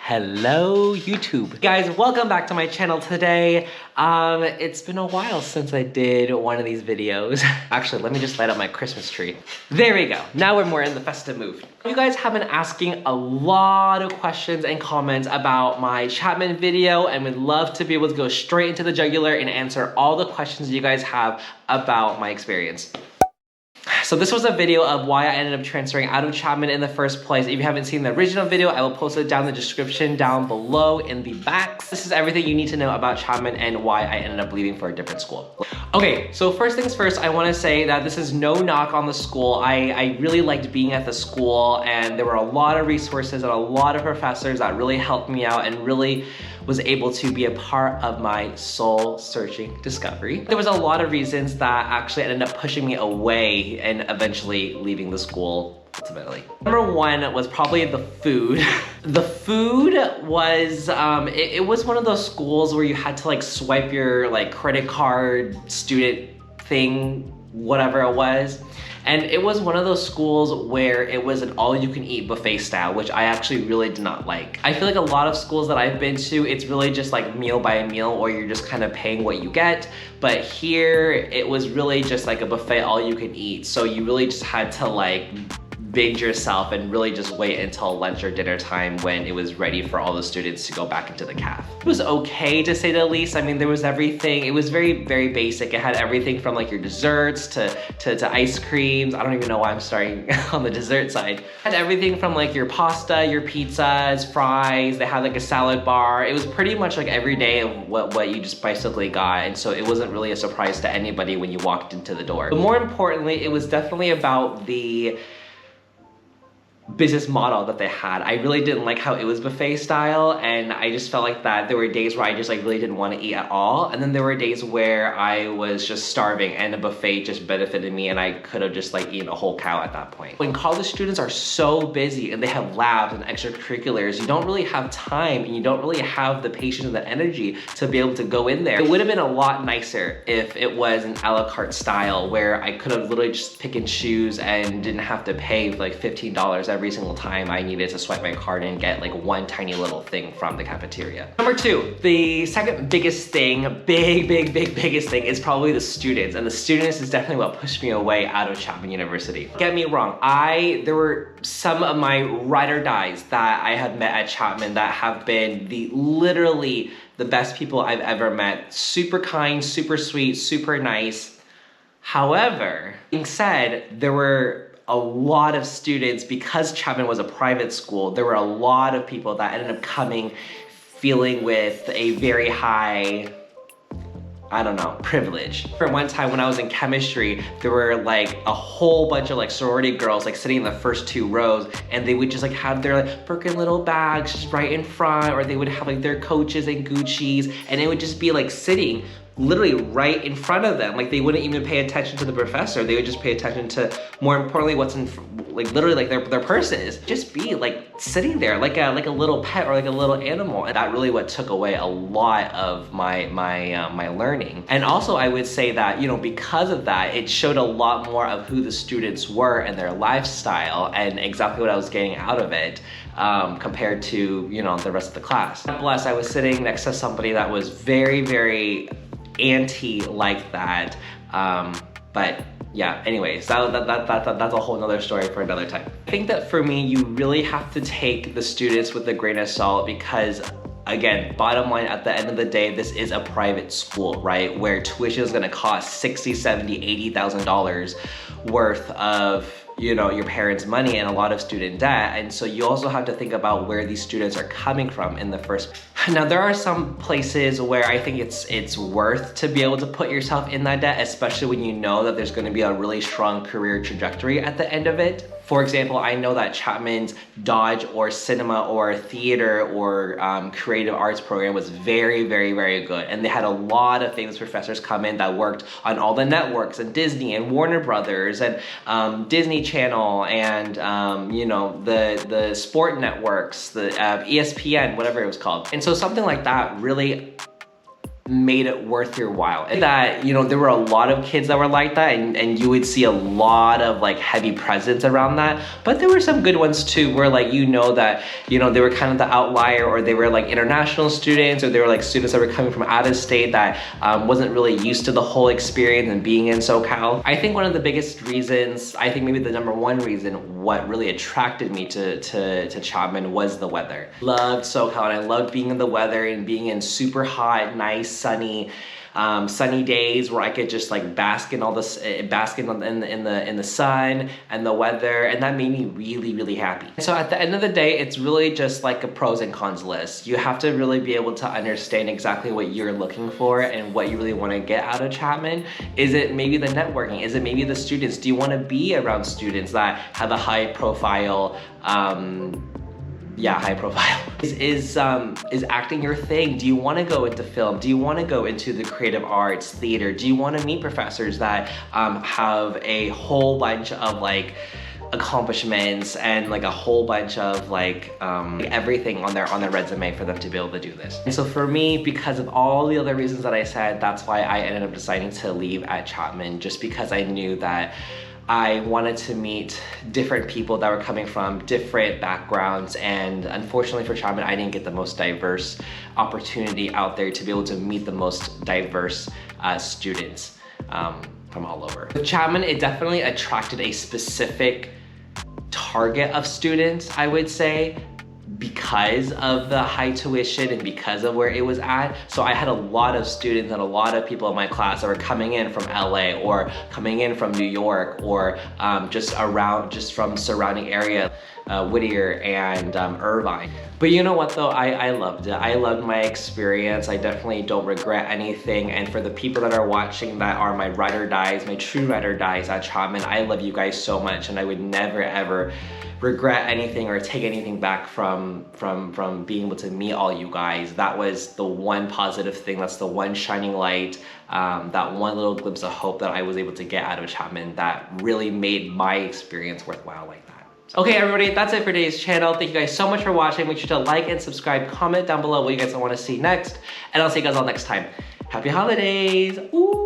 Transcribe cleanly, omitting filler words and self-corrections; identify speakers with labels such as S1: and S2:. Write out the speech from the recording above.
S1: Hello YouTube. Guys, welcome back to my channel today. It's been a while since I did one of these videos. Actually, let me just light up my Christmas tree. There we go. Now we're more in the festive mood. You guys have been asking a lot of questions and comments about my Chapman video and would love to be able to go straight into the jugular and answer all the questions you guys have about my experience. So this was a video of why I ended up transferring out of Chapman in the first place. If you haven't seen the original video, I will post it down in the description down below in the back. This is everything you need to know about Chapman and why I ended up leaving for a different school. Okay, so first things first, I want to say that this is no knock on the school. I really liked being at the school, and there were a lot of resources and a lot of professors that really helped me out and really was able to be a part of my soul-searching discovery. There was a lot of reasons that actually ended up pushing me away and eventually leaving the school ultimately. Number one was probably the food. The food was, it was one of those schools where you had to like swipe your like credit card student thing, whatever it was. And it was one of those schools where it was an all-you-can-eat buffet style, which I actually really did not like. I feel like a lot of schools that I've been to, it's really just like meal by meal, or you're just kind of paying what you get. But here, it was really just like a buffet all-you-can-eat. So you really just had to like binge yourself and really just wait until lunch or dinner time when it was ready for all the students to go back into the caf. It was okay to say the least. I mean, there was everything. It was very, very basic. It had everything from like your desserts to ice creams. I don't even know why I'm starting on the dessert side. It had everything from like your pasta, your pizzas, fries. They had like a salad bar. It was pretty much like every day of what you just basically got. And so it wasn't really a surprise to anybody when you walked into the door. But more importantly, it was definitely about the business model that they had. I really didn't like how it was buffet style, and I just felt like that there were days where I just like really didn't want to eat at all, and then there were days where I was just starving and a buffet just benefited me and I could have just like eaten a whole cow at that point. When college students are so busy and they have labs and extracurriculars, you don't really have time and you don't really have the patience and the energy to be able to go in there. It would have been a lot nicer if it was an a la carte style where I could have literally just pick and choose and didn't have to pay like $15 every single time I needed to swipe my card and get like one tiny little thing from the cafeteria. Number two, the second biggest thing, biggest thing is probably the students, and the students is definitely what pushed me away out of Chapman University. Get me wrong, there were some of my ride or dies that I had met at Chapman that have been literally the best people I've ever met. Super kind, super sweet, super nice. However, being said, there were a lot of students, because Chapman was a private school, there were a lot of people that ended up coming feeling with a very high, I don't know, privilege. For one time when I was in chemistry, there were like a whole bunch of like sorority girls like sitting in the first two rows, and they would just like have their like Birkin little bags just right in front, or they would have like their Coaches and Gucci's, and it would just be like sitting literally right in front of them. Like they wouldn't even pay attention to the professor. They would just pay attention to, more importantly, what's in, like literally like their purses. Just be like sitting there like a little pet or like a little animal. And that really what took away a lot of my learning. And also I would say that, you know, because of that, it showed a lot more of who the students were and their lifestyle and exactly what I was getting out of it. Compared to, you know, the rest of the class. Plus, I was sitting next to somebody that was very, very anti like that. But yeah, anyways, that's a whole nother story for another time. I think that for me, you really have to take the students with a grain of salt because, again, bottom line, at the end of the day, this is a private school, right? Where tuition is gonna cost $60,000, $70,000, $80,000 worth of, you know, your parents' money and a lot of student debt. And so you also have to think about where these students are coming from in the first. Now, there are some places where I think it's worth to be able to put yourself in that debt, especially when you know that there's gonna be a really strong career trajectory at the end of it. For example, I know that Chapman's Dodge or cinema or theater or creative arts program was very, very, very good. And they had a lot of famous professors come in that worked on all the networks and Disney and Warner Brothers and Disney Channel and you know, the sport networks, the ESPN, whatever it was called. And so something like that really made it worth your while. And that, you know, there were a lot of kids that were like that, and you would see a lot of like heavy presence around that, but there were some good ones too, where like, you know, that, you know, they were kind of the outlier, or they were like international students, or they were like students that were coming from out of state that wasn't really used to the whole experience and being in SoCal. I think one of the biggest reasons, I think maybe the #1 reason what really attracted me to Chapman was the weather. Loved SoCal, and I loved being in the weather and being in super hot, nice, sunny days where I could just like bask in all this, in the sun and the weather, and that made me really, really happy. So at the end of the day, it's really just like a pros and cons list. You have to really be able to understand exactly what you're looking for and what you really want to get out of Chapman. Is it maybe the networking? Is it maybe the students? Do you want to be around students that have a high profile, high profile. Is acting your thing? Do you want to go into film? Do you want to go into the creative arts, theater? Do you want to meet professors that have a whole bunch of like accomplishments and like a whole bunch of like everything on their resume for them to be able to do this? And so for me, because of all the other reasons that I said, that's why I ended up deciding to leave at Chapman, just because I knew that I wanted to meet different people that were coming from different backgrounds, and unfortunately for Chapman, I didn't get the most diverse opportunity out there to be able to meet the most diverse students from all over. With Chapman, it definitely attracted a specific target of students, I would say, because of the high tuition and because of where it was at. So I had a lot of students and a lot of people in my class that were coming in from LA, or coming in from New York, or just from surrounding area, Whittier and Irvine. But you know what though, I loved it. I loved my experience. I definitely don't regret anything. And for the people that are watching that are my ride or dies, my true ride or dies at Chapman, I love you guys so much, and I would never ever regret anything or take anything back from being able to meet all you guys. That was the one positive thing. That's the one shining light, that one little glimpse of hope that I was able to get out of Chapman that really made my experience worthwhile like that. Okay, everybody, that's it for today's channel. Thank you guys so much for watching. Make sure to like and subscribe, comment down below what you guys want to see next, and I'll see you guys all next time. Happy holidays. Ooh.